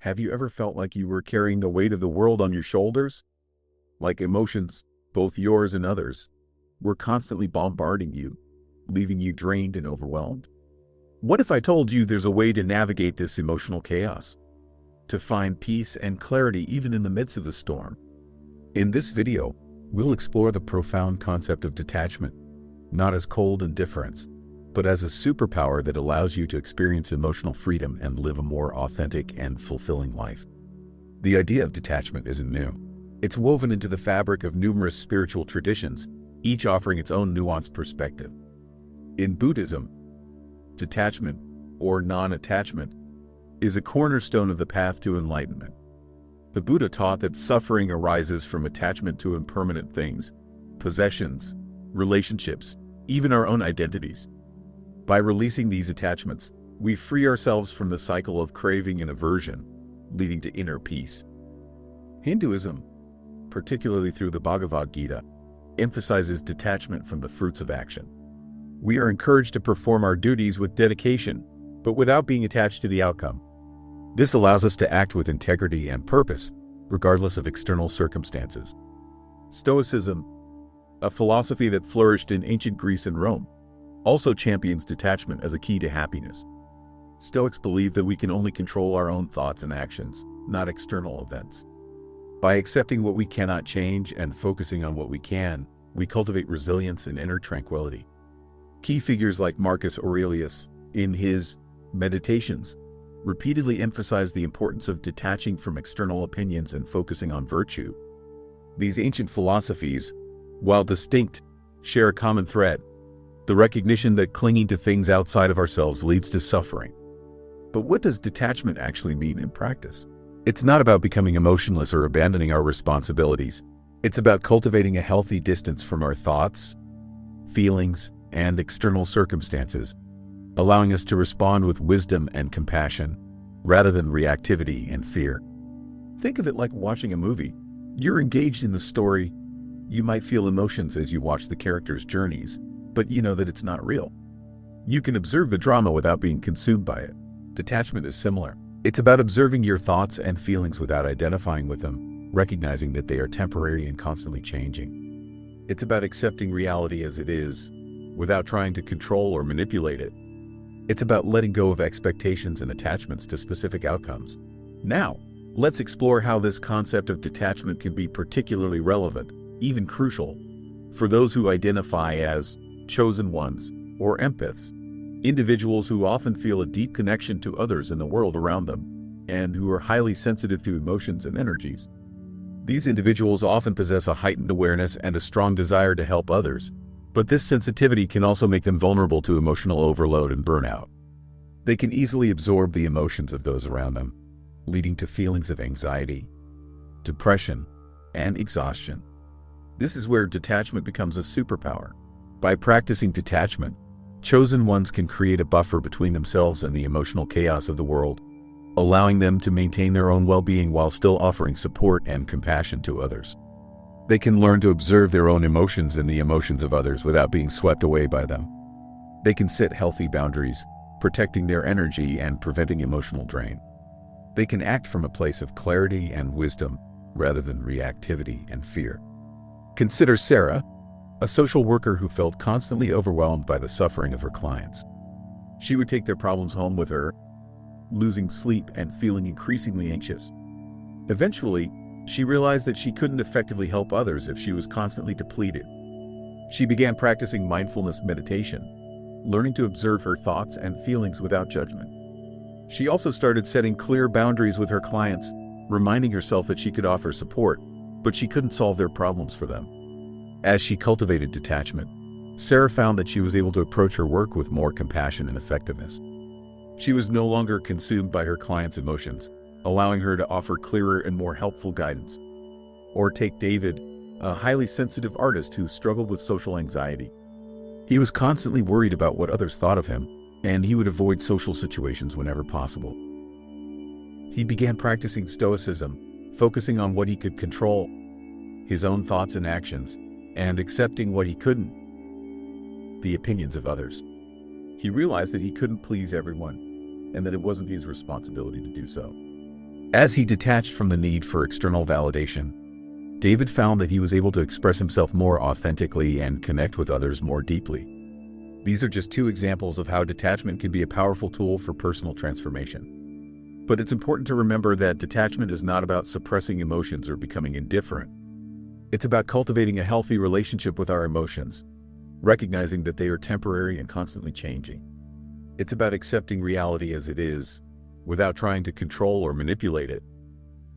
Have you ever felt like you were carrying the weight of the world on your shoulders? Like emotions, both yours and others, were constantly bombarding you, leaving you drained and overwhelmed? What if I told you there's a way to navigate this emotional chaos, to find peace and clarity even in the midst of the storm? In this video, we'll explore the profound concept of detachment, not as cold indifference, but as a superpower that allows you to experience emotional freedom and live a more authentic and fulfilling life. The idea of detachment isn't new. It's woven into the fabric of numerous spiritual traditions, each offering its own nuanced perspective. In Buddhism, detachment, or non-attachment, is a cornerstone of the path to enlightenment. The Buddha taught that suffering arises from attachment to impermanent things, possessions, relationships, even our own identities. By releasing these attachments, we free ourselves from the cycle of craving and aversion, leading to inner peace. Hinduism, particularly through the Bhagavad Gita, emphasizes detachment from the fruits of action. We are encouraged to perform our duties with dedication, but without being attached to the outcome. This allows us to act with integrity and purpose, regardless of external circumstances. Stoicism, a philosophy that flourished in ancient Greece and Rome, also champions detachment as a key to happiness. Stoics believe that we can only control our own thoughts and actions, not external events. By accepting what we cannot change and focusing on what we can, we cultivate resilience and inner tranquility. Key figures like Marcus Aurelius, in his Meditations, repeatedly emphasize the importance of detaching from external opinions and focusing on virtue. These ancient philosophies, while distinct, share a common thread: the recognition that clinging to things outside of ourselves leads to suffering. But what does detachment actually mean in practice? It's not about becoming emotionless or abandoning our responsibilities. It's about cultivating a healthy distance from our thoughts, feelings, and external circumstances, allowing us to respond with wisdom and compassion, rather than reactivity and fear. Think of it like watching a movie. You're engaged in the story. You might feel emotions as you watch the characters' journeys, but you know that it's not real. You can observe the drama without being consumed by it. Detachment is similar. It's about observing your thoughts and feelings without identifying with them, recognizing that they are temporary and constantly changing. It's about accepting reality as it is, without trying to control or manipulate it. It's about letting go of expectations and attachments to specific outcomes. Now, let's explore how this concept of detachment can be particularly relevant, even crucial, for those who identify as chosen ones, or empaths, individuals who often feel a deep connection to others in the world around them, and who are highly sensitive to emotions and energies. These individuals often possess a heightened awareness and a strong desire to help others, but this sensitivity can also make them vulnerable to emotional overload and burnout. They can easily absorb the emotions of those around them, leading to feelings of anxiety, depression, and exhaustion. This is where detachment becomes a superpower. By practicing detachment, chosen ones can create a buffer between themselves and the emotional chaos of the world, allowing them to maintain their own well-being while still offering support and compassion to others. They can learn to observe their own emotions and the emotions of others without being swept away by them. They can set healthy boundaries, protecting their energy and preventing emotional drain. They can act from a place of clarity and wisdom rather than reactivity and fear. Consider Sarah, a social worker who felt constantly overwhelmed by the suffering of her clients. She would take their problems home with her, losing sleep and feeling increasingly anxious. Eventually, she realized that she couldn't effectively help others if she was constantly depleted. She began practicing mindfulness meditation, learning to observe her thoughts and feelings without judgment. She also started setting clear boundaries with her clients, reminding herself that she could offer support, but she couldn't solve their problems for them. As she cultivated detachment, Sarah found that she was able to approach her work with more compassion and effectiveness. She was no longer consumed by her clients' emotions, allowing her to offer clearer and more helpful guidance. Or take David, a highly sensitive artist who struggled with social anxiety. He was constantly worried about what others thought of him, and he would avoid social situations whenever possible. He began practicing stoicism, focusing on what he could control, his own thoughts and actions, and accepting what he couldn't, the opinions of others. He realized that he couldn't please everyone, and that it wasn't his responsibility to do so. As he detached from the need for external validation, David found that he was able to express himself more authentically and connect with others more deeply. These are just two examples of how detachment can be a powerful tool for personal transformation. But it's important to remember that detachment is not about suppressing emotions or becoming indifferent. It's about cultivating a healthy relationship with our emotions, recognizing that they are temporary and constantly changing. It's about accepting reality as it is, without trying to control or manipulate it.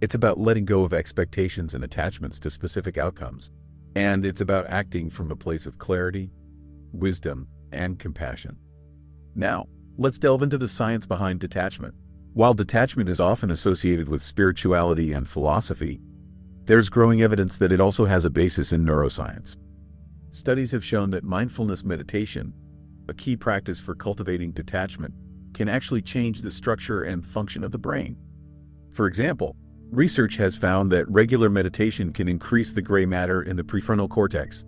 It's about letting go of expectations and attachments to specific outcomes. And it's about acting from a place of clarity, wisdom, and compassion. Now, let's delve into the science behind detachment. While detachment is often associated with spirituality and philosophy, there's growing evidence that it also has a basis in neuroscience. Studies have shown that mindfulness meditation, a key practice for cultivating detachment, can actually change the structure and function of the brain. For example, research has found that regular meditation can increase the gray matter in the prefrontal cortex,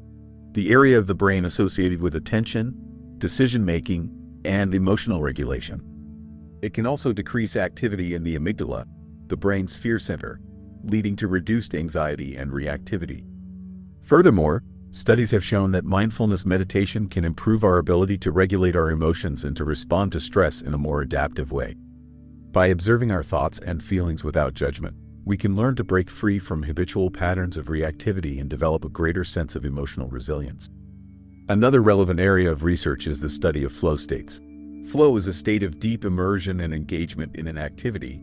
the area of the brain associated with attention, decision-making, and emotional regulation. It can also decrease activity in the amygdala, the brain's fear center, leading to reduced anxiety and reactivity. Furthermore, studies have shown that mindfulness meditation can improve our ability to regulate our emotions and to respond to stress in a more adaptive way. By observing our thoughts and feelings without judgment, we can learn to break free from habitual patterns of reactivity and develop a greater sense of emotional resilience. Another relevant area of research is the study of flow states. Flow is a state of deep immersion and engagement in an activity,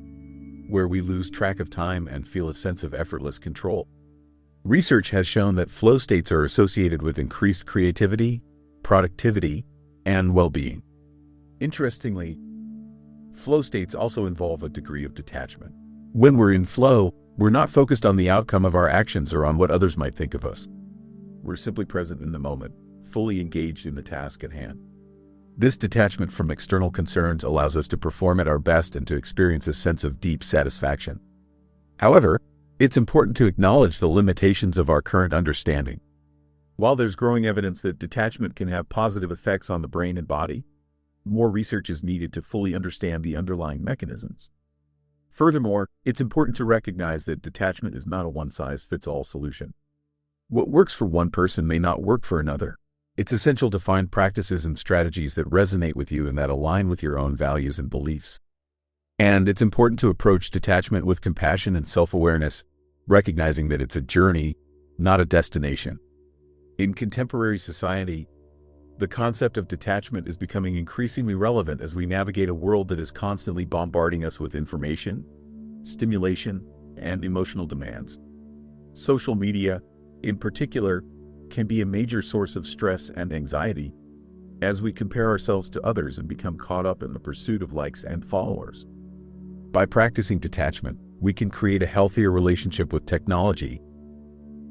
where we lose track of time and feel a sense of effortless control. Research has shown that flow states are associated with increased creativity, productivity, and well-being. Interestingly, flow states also involve a degree of detachment. When we're in flow, we're not focused on the outcome of our actions or on what others might think of us. We're simply present in the moment, fully engaged in the task at hand. This detachment from external concerns allows us to perform at our best and to experience a sense of deep satisfaction. However, it's important to acknowledge the limitations of our current understanding. While there's growing evidence that detachment can have positive effects on the brain and body, more research is needed to fully understand the underlying mechanisms. Furthermore, it's important to recognize that detachment is not a one-size-fits-all solution. What works for one person may not work for another. It's essential to find practices and strategies that resonate with you and that align with your own values and beliefs. And it's important to approach detachment with compassion and self-awareness, recognizing that it's a journey, not a destination. In contemporary society, the concept of detachment is becoming increasingly relevant as we navigate a world that is constantly bombarding us with information, stimulation, and emotional demands. Social media, in particular, can be a major source of stress and anxiety as we compare ourselves to others and become caught up in the pursuit of likes and followers. By practicing detachment, we can create a healthier relationship with technology,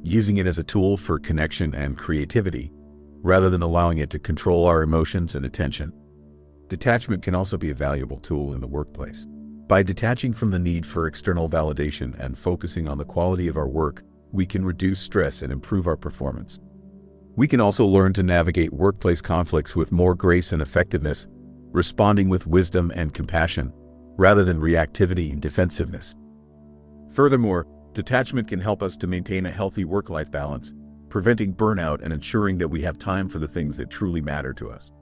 using it as a tool for connection and creativity, rather than allowing it to control our emotions and attention. Detachment can also be a valuable tool in the workplace. By detaching from the need for external validation and focusing on the quality of our work, we can reduce stress and improve our performance. We can also learn to navigate workplace conflicts with more grace and effectiveness, responding with wisdom and compassion, rather than reactivity and defensiveness. Furthermore, detachment can help us to maintain a healthy work-life balance, preventing burnout and ensuring that we have time for the things that truly matter to us.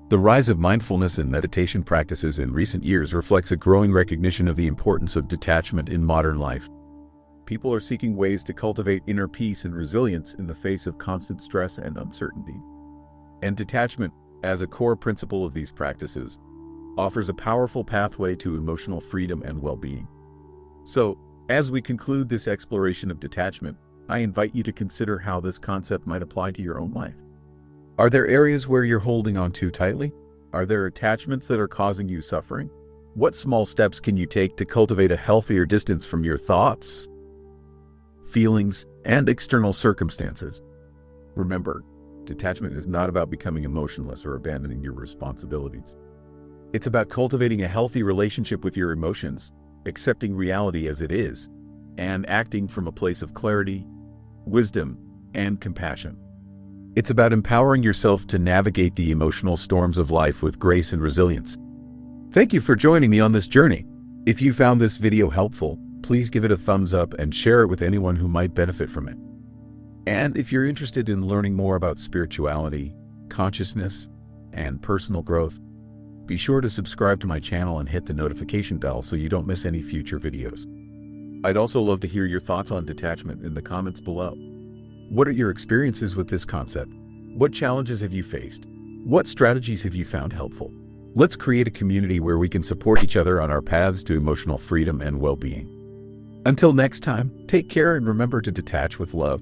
The rise of mindfulness and meditation practices in recent years reflects a growing recognition of the importance of detachment in modern life. People are seeking ways to cultivate inner peace and resilience in the face of constant stress and uncertainty. And detachment, as a core principle of these practices, offers a powerful pathway to emotional freedom and well-being. So, as we conclude this exploration of detachment, I invite you to consider how this concept might apply to your own life. Are there areas where you're holding on too tightly? Are there attachments that are causing you suffering? What small steps can you take to cultivate a healthier distance from your thoughts, feelings, and external circumstances? Remember, detachment is not about becoming emotionless or abandoning your responsibilities. It's about cultivating a healthy relationship with your emotions, accepting reality as it is, and acting from a place of clarity, wisdom, and compassion. It's about empowering yourself to navigate the emotional storms of life with grace and resilience. Thank you for joining me on this journey. If you found this video helpful, please give it a thumbs up and share it with anyone who might benefit from it. And if you're interested in learning more about spirituality, consciousness, and personal growth, be sure to subscribe to my channel and hit the notification bell so you don't miss any future videos. I'd also love to hear your thoughts on detachment in the comments below. What are your experiences with this concept? What challenges have you faced? What strategies have you found helpful? Let's create a community where we can support each other on our paths to emotional freedom and well-being. Until next time, take care and remember to detach with love.